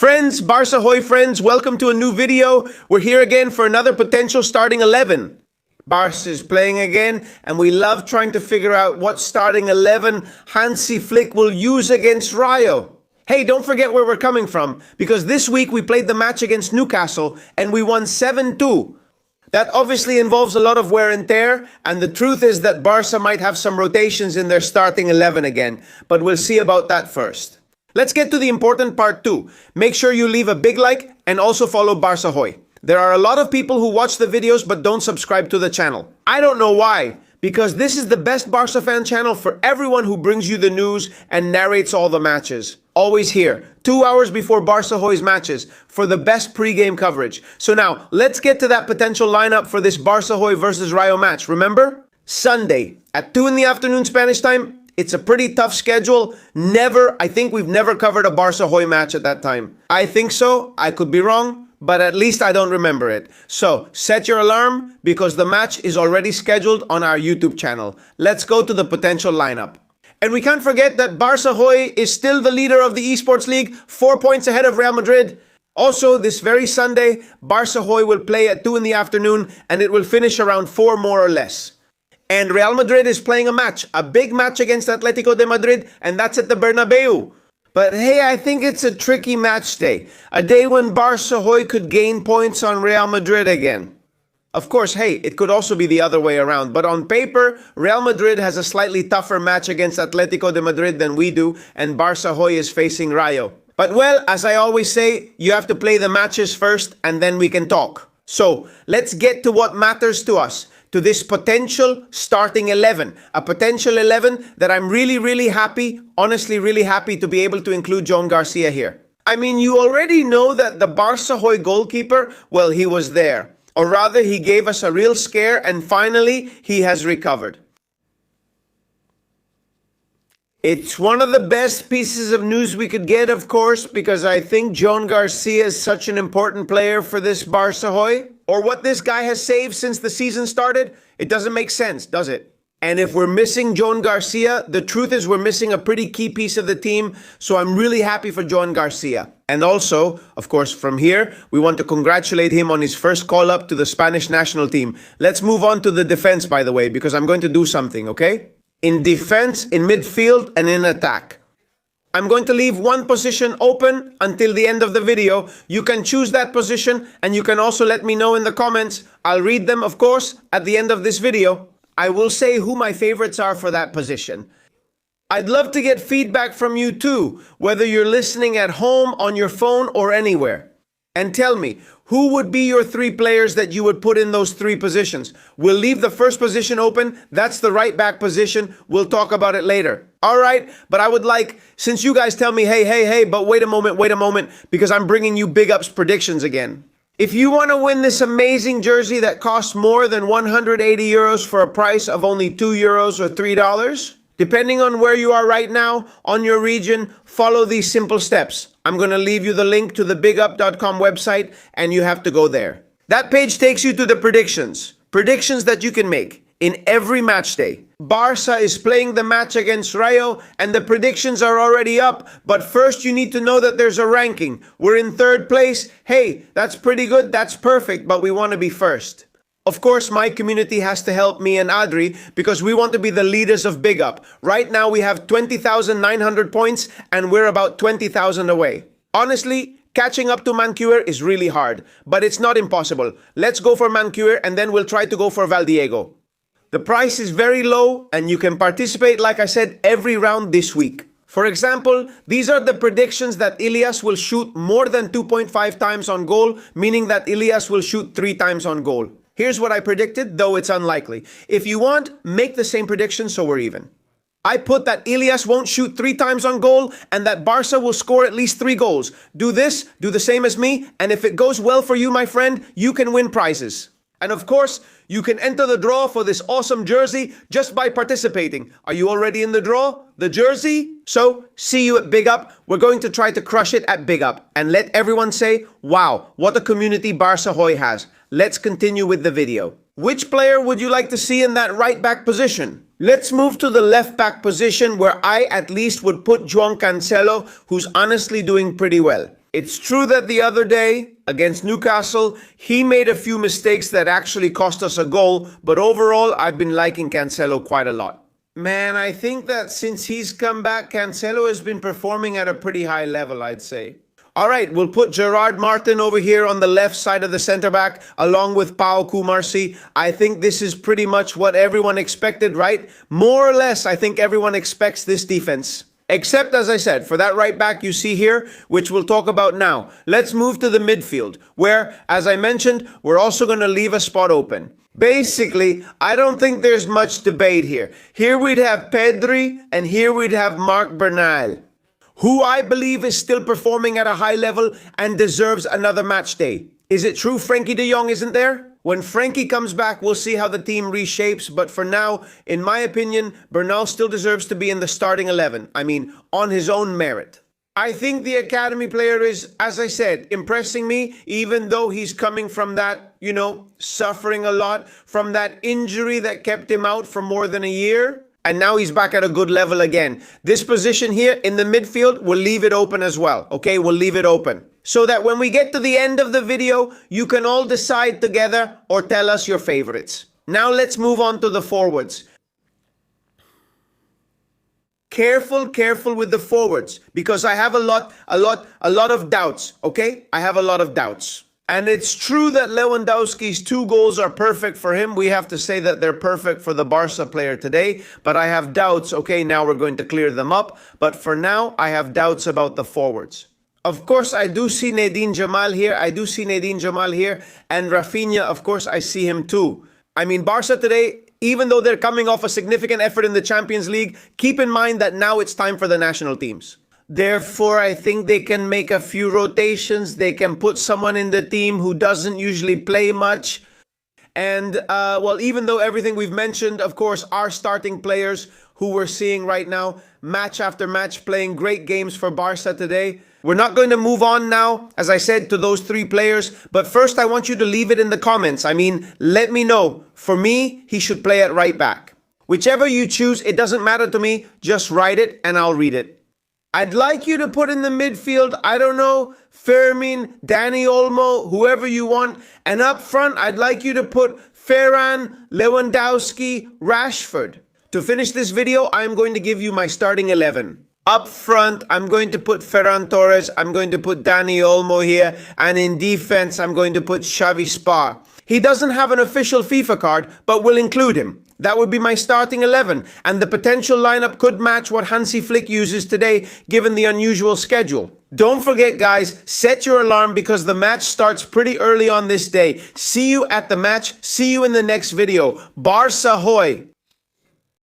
Friends, Barça Hoy friends, welcome to a new video. We're here again for another potential starting 11. Barça is playing again, and we love trying to figure out what starting 11 Hansi Flick will use against Rayo. Hey, don't forget where we're coming from, because this week we played the match against Newcastle, and we won 7-2. That obviously involves a lot of wear and tear, and the truth is that Barça might have some rotations in their starting 11 again, but we'll see about that first. Let's get to the important part too. Make sure you leave a big like and also follow Barça Hoy. There are a lot of people who watch the videos but don't subscribe to the channel. I don't know why, because this is the best Barça fan channel for everyone who brings you the news and narrates all the matches. Always here, 2 hours before Barça Hoy's matches, for the best pre-game coverage. So now, let's get to that potential lineup for this Barça Hoy versus Rayo match. Remember? Sunday, at 2 in the afternoon Spanish time. It's a pretty tough schedule. I think we've never covered a Barça Hoy match at that time. I think so. I could be wrong, but at least I don't remember it. So set your alarm because the match is already scheduled on our YouTube channel. Let's go to the potential lineup. And we can't forget that Barça Hoy is still the leader of the Esports League, 4 points ahead of Real Madrid. Also, this very Sunday, Barça Hoy will play at 2 in the afternoon and it will finish around 4 more or less. And Real Madrid is playing a big match against Atletico de Madrid, and that's at the Bernabeu. But hey, I think it's a tricky match day. A day when Barça Hoy could gain points on Real Madrid again. Of course, hey, it could also be the other way around. But on paper, Real Madrid has a slightly tougher match against Atletico de Madrid than we do, and Barça Hoy is facing Rayo. But well, as I always say, you have to play the matches first, and then we can talk. So, let's get to what matters to us. To this potential starting 11. A potential 11 that I'm really happy, honestly really happy to be able to include Joan García here. I mean, you already know that the Barça Hoy goalkeeper, well, he was there. Or rather, he gave us a real scare and finally, he has recovered. It's one of the best pieces of news we could get, of course, because I think Joan García is such an important player for this Barça Hoy. Or what this guy has saved since the season started, it doesn't make sense, does it? And if we're missing Joan García, the truth is we're missing a pretty key piece of the team, so I'm really happy for Joan García. And also, of course, from here, we want to congratulate him on his first call-up to the Spanish national team. Let's move on to the defense, by the way, because I'm going to do something, okay? In defense, in midfield, and in attack. I'm going to leave one position open until the end of the video. You can choose that position and you can also let me know in the comments. I'll read them, of course, at the end of this video. I will say who my favorites are for that position. I'd love to get feedback from you too, whether you're listening at home, on your phone, or anywhere. And tell me, who would be your 3 players that you would put in those 3 positions? We'll leave the first position open. That's the right back position. We'll talk about it later. All right, but I would like, since you guys tell me, hey, but wait a moment, because I'm bringing you Big Ups predictions again. If you want to win this amazing jersey that costs more than 180 euros for a price of only 2 euros or $3, depending on where you are right now, on your region, follow these simple steps. I'm going to leave you the link to the bigup.com website and you have to go there. That page takes you to the predictions. Predictions that you can make in every match day. Barça is playing the match against Rayo and the predictions are already up. But first you need to know that there's a ranking. We're in 3rd place. Hey, that's pretty good. That's perfect. But we want to be first. Of course, my community has to help me and Adri because we want to be the leaders of Big Up. Right now, we have 20,900 points and we're about 20,000 away. Honestly, catching up to Manquer is really hard, but it's not impossible. Let's go for Manquer and then we'll try to go for Valdiego. The price is very low and you can participate, like I said, every round this week. For example, these are the predictions that Ilias will shoot more than 2.5 times on goal, meaning that Ilias will shoot 3 times on goal. Here's what I predicted, though it's unlikely. If you want, make the same prediction so we're even. I put that Ilias won't shoot 3 times on goal and that Barça will score at least 3 goals. Do this, do the same as me, and if it goes well for you, my friend, you can win prizes. And of course, you can enter the draw for this awesome jersey just by participating. Are you already in the draw? The jersey? So, see you at Big Up. We're going to try to crush it at Big Up and let everyone say, wow, what a community Barça Hoy has. Let's continue with the video. Which player would you like to see in that right back position? Let's move to the left back position where I at least would put Joan Cancelo, who's honestly doing pretty well. It's true that the other day against Newcastle, he made a few mistakes that actually cost us a goal, but overall, I've been liking Cancelo quite a lot. Man, I think that since he's come back, Cancelo has been performing at a pretty high level, I'd say. All right, we'll put Gerard Martin over here on the left side of the center back, along with Pau Kumarsi. I think this is pretty much what everyone expected, right? More or less, I think everyone expects this defense. Except, as I said, for that right back you see here, which we'll talk about now. Let's move to the midfield, where, as I mentioned, we're also going to leave a spot open. Basically, I don't think there's much debate here. Here we'd have Pedri, and here we'd have Marc Bernal, who I believe is still performing at a high level and deserves another match day. Is it true Frankie de Jong isn't there? When Frankie comes back, we'll see how the team reshapes, but for now, in my opinion, Bernal still deserves to be in the starting 11. I mean, on his own merit. I think the academy player is, as I said, impressing me, even though he's coming from that, suffering a lot, from that injury that kept him out for more than a year. And now he's back at a good level again. This position here in the midfield, we'll leave it open as well. Okay, we'll leave it open. So that when we get to the end of the video, you can all decide together or tell us your favorites. Now let's move on to the forwards. Careful with the forwards, because I have a lot of doubts, okay? I have a lot of doubts. And it's true that Lewandowski's 2 goals are perfect for him. We have to say that they're perfect for the Barça player today. But I have doubts. Okay, now we're going to clear them up. But for now, I have doubts about the forwards. Of course, I do see Nadine Jamal here. And Rafinha, of course, I see him too. I mean, Barça today, even though they're coming off a significant effort in the Champions League, keep in mind that now it's time for the national teams. Therefore, I think they can make a few rotations. They can put someone in the team who doesn't usually play much. And, even though everything we've mentioned, of course, are starting players who we're seeing right now, match after match, playing great games for Barça today. We're not going to move on now, as I said, to those 3 players. But first, I want you to leave it in the comments. I mean, let me know. For me, he should play at right back. Whichever you choose, it doesn't matter to me. Just write it and I'll read it. I'd like you to put in the midfield, I don't know, Fermin, Dani Olmo, whoever you want. And up front, I'd like you to put Ferran, Lewandowski, Rashford. To finish this video, I'm going to give you my starting 11. Up front, I'm going to put Ferran Torres, I'm going to put Dani Olmo here, and in defense, I'm going to put Xavi Spar. He doesn't have an official FIFA card, but we'll include him. That would be my starting 11, and the potential lineup could match what Hansi Flick uses today, given the unusual schedule. Don't forget, guys, set your alarm because the match starts pretty early on this day. See you at the match. See you in the next video. Barça hoy!